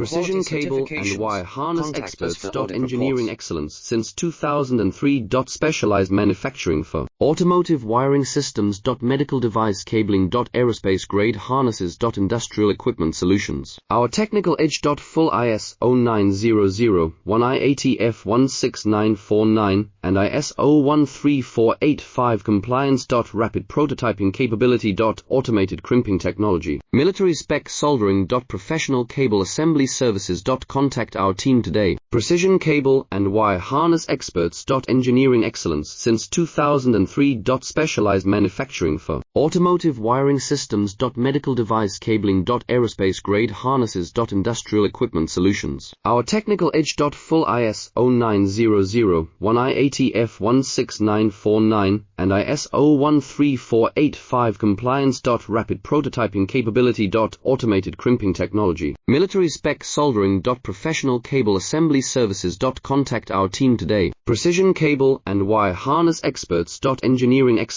Precision cable and wire harness experts. Engineering excellence since 2003. Specialized manufacturing for automotive wiring systems. Medical device cabling. Aerospace grade harnesses. Industrial equipment solutions. Our technical edge. Full ISO 9001 IATF 16949 and ISO 13485 compliance. Rapid prototyping capability. Automated crimping technology. Military spec soldering. Professional cable assembly services. Contact our team today. Precision cable and wire harness experts. Engineering excellence since 2003. Specialized manufacturing for automotive wiring systems. Medical device cabling. Aerospace grade harnesses. Industrial equipment solutions. Our technical edge. Full ISO 9001 IATF 16949 and ISO 13485 compliance. Rapid prototyping capability. Automated crimping technology. Military spec soldering. Professional cable assembly services. Contact our team today. Precision cable and wire harness experts. Engineering excellence